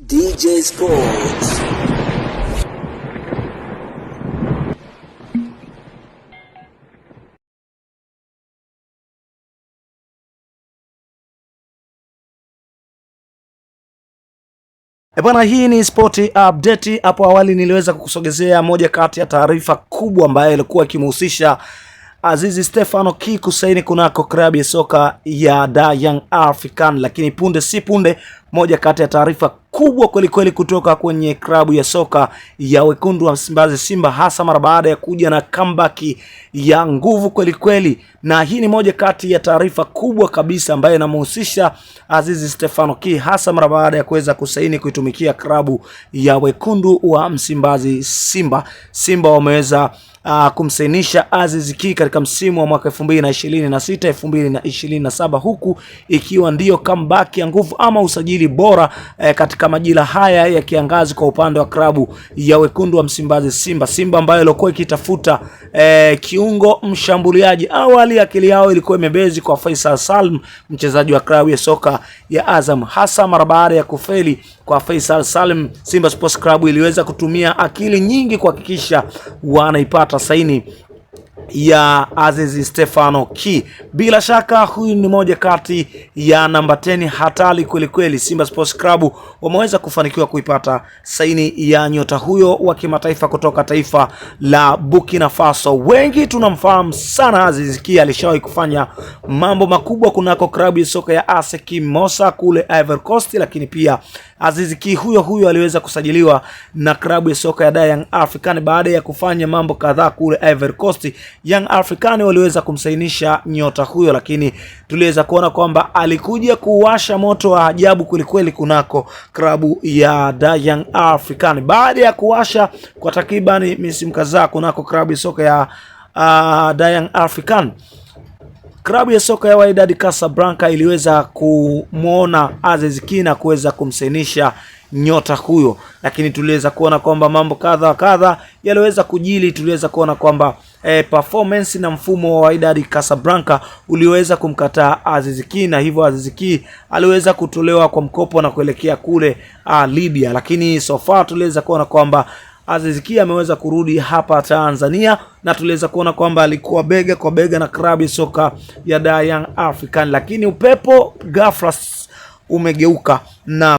DJ Sports. Bwana, hii ni Sport Update. Hapo awali niliweza kukusogezea moja kati ya taarifa kubwa ambayo ilikuwa ikimhusisha Azizi Stefano Ki kusaini kunako klabu ya soka ya Young African, lakini punde si punde moja kati ya taarifa kubwa kweli kweli kutoka kwenye klabu ya soka ya wekundu wa Msimbazi Simba, hasa mara baada ya kuja na comeback ya nguvu kweli kweli. Na hii ni moja kati ya taarifa kubwa kabisa ambayo inamhusisha Azizi Stefano Ki, hasa mara baada ya kuweza kusaini kuitumikia klabu ya wekundu wa Msimbazi Simba. Simba wameweza kumsainisha Azizi Ki katika msimu wa mwaka 2026 2027, huku ikiwa ndiyo comeback ya nguvu ama usajili bora katika majira haya ya kiangazi kwa upande wa klabu ya wekundu wa Msimbazi Simba. Simba ambayo ilikuwa ikitafuta kiungo mshambuliaji. Awali akili yao ilikuwa imebezi kwa Faisal Salim, mchezaji wa klabu ya soka ya Azam. Hasa mara baada ya kufeli kwa Faisal Salim, Simba Sports Club iliweza kutumia akili nyingi kuhakikisha wanaipata saini ya Azizi Stefano Ki. Bila shaka huyu ni moja kati ya namba 10 hatari kweli kweli. Simba Sports Club wameweza kufanikiwa kuipata saini ya nyota huyo wa kimataifa kutoka taifa la Burkina Faso. Wengi tunamfahamu sana Azizi Ki, alishawahi kufanya mambo makubwa kunako klabu ya soka ya ASEC Mimosa kule Ivory Coast, lakini pia Azizi Ki huyo aliweza kusajiliwa na klabu ya soka ya Young African baada ya kufanya mambo kadhaa kule Ivory Coast. Young African waliweza kumsainisha nyota huyo, lakini tuliweza kuona kwamba alikuja kuwasha moto wa ajabu kwelikweli kunako klabu ya Young African. Baada ya kuwasha kwa takriban misimu kadhaa kunako klabu ya soka ya Young African, klabu ya soka ya Wydad Casablanca iliweza kumuona Azizi Ki na kuweza kumsainisha nyota huyo, lakini tuliweza kuona kwamba mambo kadha yaliweza kujili. Tuliweza kuona kwamba performance na mfumo wa Wydad Casablanca uliweza kumkataa Azizi Ki, na hivyo Azizi Ki aliweza kutolewa kwa mkopo na kuelekea kule Libya. Lakini so far tuliweza kuona kwamba Azizi Ki ameweza kurudi hapa Tanzania, na tuliweza kuona kwamba alikuwa bega kwa bega na klabu ya soka ya Young African, lakini upepo ghafla umegeuka na